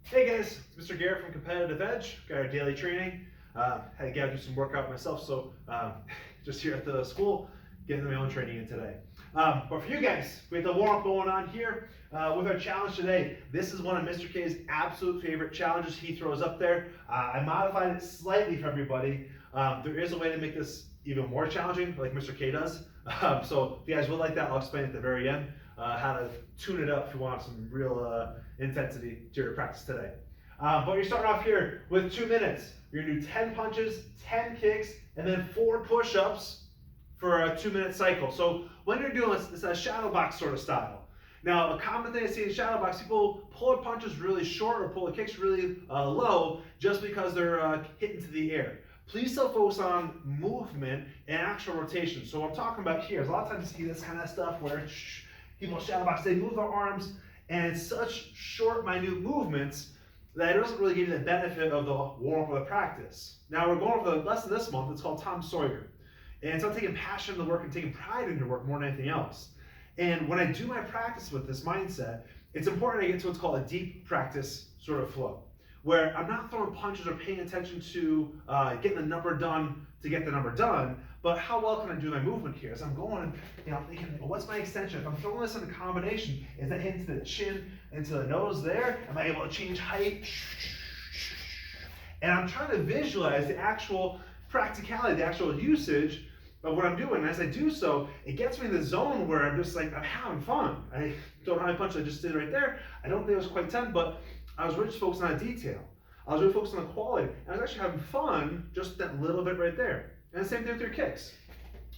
Hey guys, it's Mr. Garrett from Competitive Edge. Got our daily training. Had to get out and do some workout myself, so just here at the school, getting my own training in today. But for you guys, we have the warm up going on here with our challenge today. This is one of Mr. K's absolute favorite challenges he throws up there. I modified it slightly for everybody. There is a way to make this even more challenging, like Mr. K does. So if you guys would like that, I'll explain at the very end how to tune it up if you want some real intensity to your practice today. But you're starting off here with 2 minutes. You're gonna do 10 punches, 10 kicks, and then 4 push-ups for a 2-minute cycle. So when you're doing this, it's a shadow box sort of style. Now, a common thing I see in shadow box, people pull their punches really short or pull the kicks really low just because they're hitting to the air. Please still focus on movement and actual rotation. So what I'm talking about here is a lot of times you see this kind of stuff where people shadow box, they move their arms, and it's such short, minute movements that it doesn't really give you the benefit of the warm-up of the practice. Now we're going over the lesson this month. It's called Tom Sawyer. And it's about taking passion in the work and taking pride in your work more than anything else. And when I do my practice with this mindset, it's important I get to what's called a deep practice sort of flow, where I'm not throwing punches or paying attention to getting the number done to get the number done, but how well can I do my movement here? As I'm going, thinking, well, what's my extension? If I'm throwing this in a combination, is that hitting to the chin, into the nose there? Am I able to change height? And I'm trying to visualize the actual practicality, the actual usage of what I'm doing. And as I do so, it gets me in the zone where I'm just like, I'm having fun. I don't know how many punches I just did right there. I don't think it was quite 10, but I was really just focused on detail. I was really focused on the quality. And I was actually having fun just that little bit right there. And the same thing with your kicks.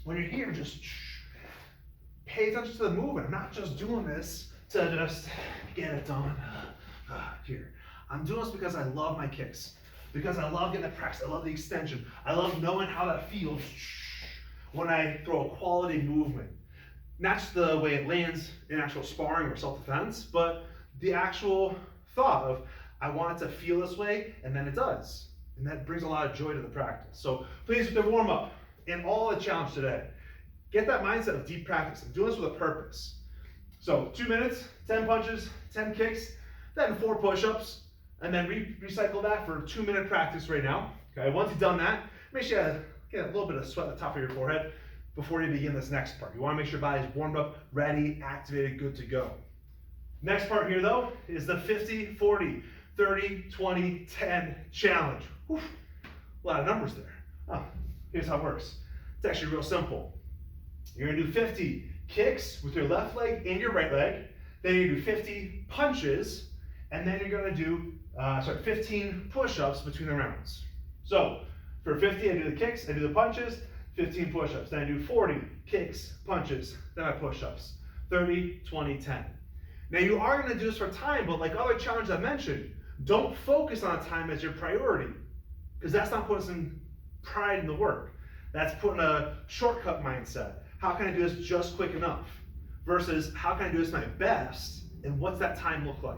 When you're here, just pay attention to the movement. I'm not just doing this to just get it done here. I'm doing this because I love my kicks. Because I love getting the practice. I love the extension. I love knowing how that feels when I throw a quality movement. Not just the way it lands in actual sparring or self-defense, but the actual thought of, I want it to feel this way, and then it does. And that brings a lot of joy to the practice. So please, with the warm-up and all the challenge today, get that mindset of deep practice. I'm doing this with a purpose. So 2 minutes, 10 punches, 10 kicks, then 4 push-ups, and then recycle that for 2-minute practice right now. Okay, once you've done that, make sure you get a little bit of sweat at the top of your forehead before you begin this next part. You want to make sure your body's warmed up, ready, activated, good to go. Next part here though is the 50, 40, 30, 20, 10 challenge. Whew, a lot of numbers there. Oh, here's how it works. It's actually real simple. You're gonna do 50 kicks with your left leg and your right leg. Then you're gonna do 50 punches, and then you're gonna do 15 push-ups between the rounds. So for 50, I do the kicks, I do the punches, 15 push-ups. Then I do 40 kicks, punches, then I push-ups. 30, 20, 10. Now you are gonna do this for time, but like other challenges I mentioned, don't focus on time as your priority, because that's not putting some pride in the work. That's putting a shortcut mindset. How can I do this just quick enough? Versus how can I do this my best, and what's that time look like?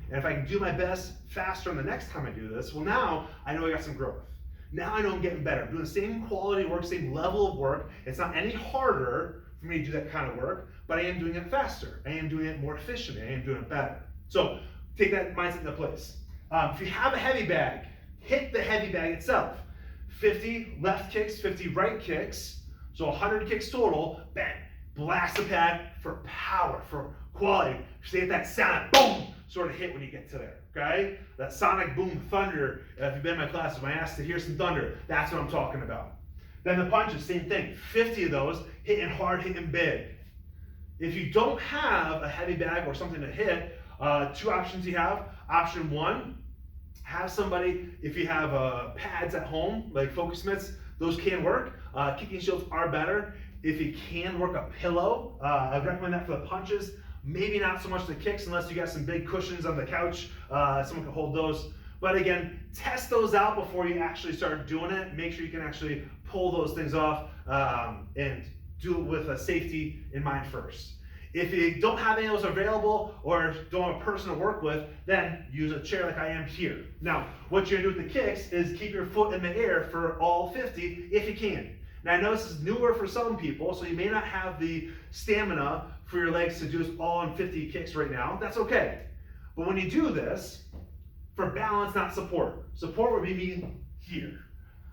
And if I can do my best faster on the next time I do this, well now I know I got some growth. Now I know I'm getting better. I'm doing the same quality work, same level of work. It's not any harder for me to do that kind of work, but I am doing it faster. I am doing it more efficiently. I am doing it better. So take that mindset into place. If you have a heavy bag, hit the heavy bag itself. 50 left kicks, 50 right kicks, so 100 kicks total. Bang, blast the pad for power, for quality. So you get that sound, boom, sort of hit when you get to there, okay? That sonic boom, thunder. If you've been in my classes, when I asked to hear some thunder, that's what I'm talking about. Then the punches, same thing. 50 of those, hitting hard, hitting big. If you don't have a heavy bag or something to hit, 2 options you have. Option 1, have somebody, if you have pads at home, like focus mitts, those can work. Kicking shields are better. If you can work a pillow, I'd recommend that for the punches. Maybe not so much the kicks unless you got some big cushions on the couch. Someone can hold those. But again, test those out before you actually start doing it. Make sure you can actually pull those things off and do it with a safety in mind first. If you don't have any of those available or don't have a person to work with, then use a chair like I am here. Now, what you're gonna do with the kicks is keep your foot in the air for all 50 if you can. Now I know this is newer for some people, so you may not have the stamina for your legs to do this all in 50 kicks right now. That's okay. But when you do this, for balance, not support. Support would be me here.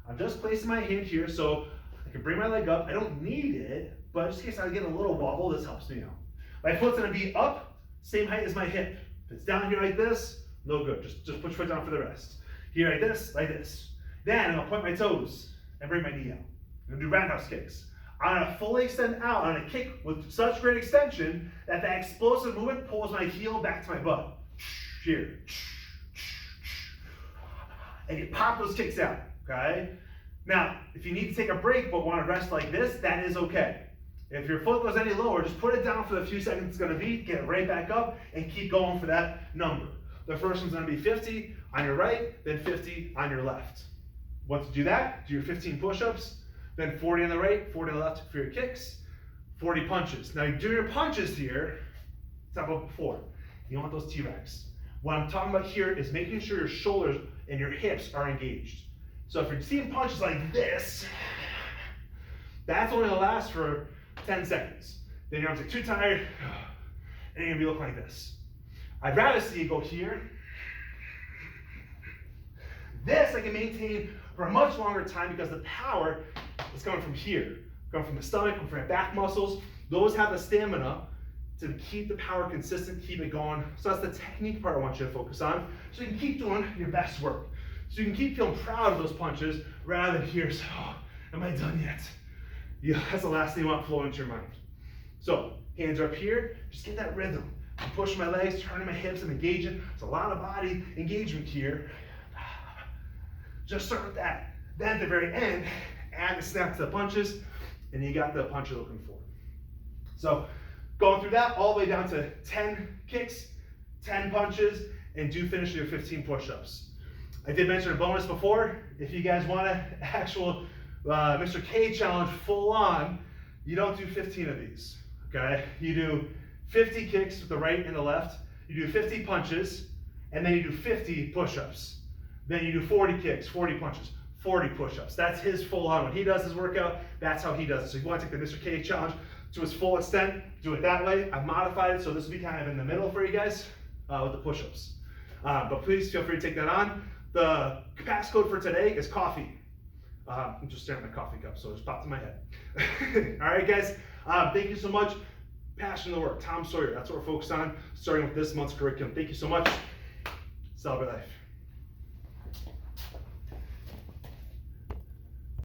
I'm just placing my hand here so I can bring my leg up. I don't need it, but just in case I get a little wobble, this helps me out. My foot's gonna be up, same height as my hip. If it's down here like this, no good. Just put your foot down for the rest. Here like this, like this. Then I'm gonna point my toes and bring my knee out. I'm gonna do roundhouse kicks. I'm gonna fully extend out. I'm gonna kick with such great extension that that explosive movement pulls my heel back to my butt. Here. And you pop those kicks out, okay? Now, if you need to take a break but want to rest like this, that is okay. If your foot goes any lower, just put it down for the few seconds it's gonna be, get it right back up, and keep going for that number. The first one's gonna be 50 on your right, then 50 on your left. Once you do that, do your 15 push-ups, then 40 on the right, 40 on the left for your kicks, 40 punches. Now you do your punches here, talk about before. You don't want those T-Rex. What I'm talking about here is making sure your shoulders and your hips are engaged. So if you're seeing punches like this, that's only gonna last for 10 seconds. Then your arms are too tired, and you're gonna be looking like this. I'd rather see you go here. This I can maintain for a much longer time because the power is coming from here, coming from the stomach, coming from your back muscles. Those have the stamina to keep the power consistent, keep it going. So that's the technique part I want you to focus on. So you can keep doing your best work. So you can keep feeling proud of those punches rather than here, so, oh, am I done yet? Yeah, that's the last thing you want flowing into your mind. So hands are up here, just get that rhythm. I'm pushing my legs, turning my hips, and engaging. There's a lot of body engagement here. Just start with that. Then at the very end, add the snap to the punches, and you got the punch you're looking for. So going through that all the way down to 10 kicks, 10 punches, and do finish your 15 push-ups. I did mention a bonus before. If you guys want an actual Mr. K challenge full on, you don't do 15 of these, okay? You do 50 kicks with the right and the left, you do 50 punches, and then you do 50 push-ups. Then you do 40 kicks, 40 punches, 40 push-ups. That's his full on. When he does his workout, that's how he does it. So if you want to take the Mr. K challenge to its full extent, do it that way. I've modified it, so this will be kind of in the middle for you guys with the push-ups. But please feel free to take that on. The passcode for today is coffee. I'm just staring at my coffee cup, so it just popped in my head. All right, guys, thank you so much. Passion of the work, Tom Sawyer, that's what we're focused on, starting with this month's curriculum. Thank you so much. Celebrate life.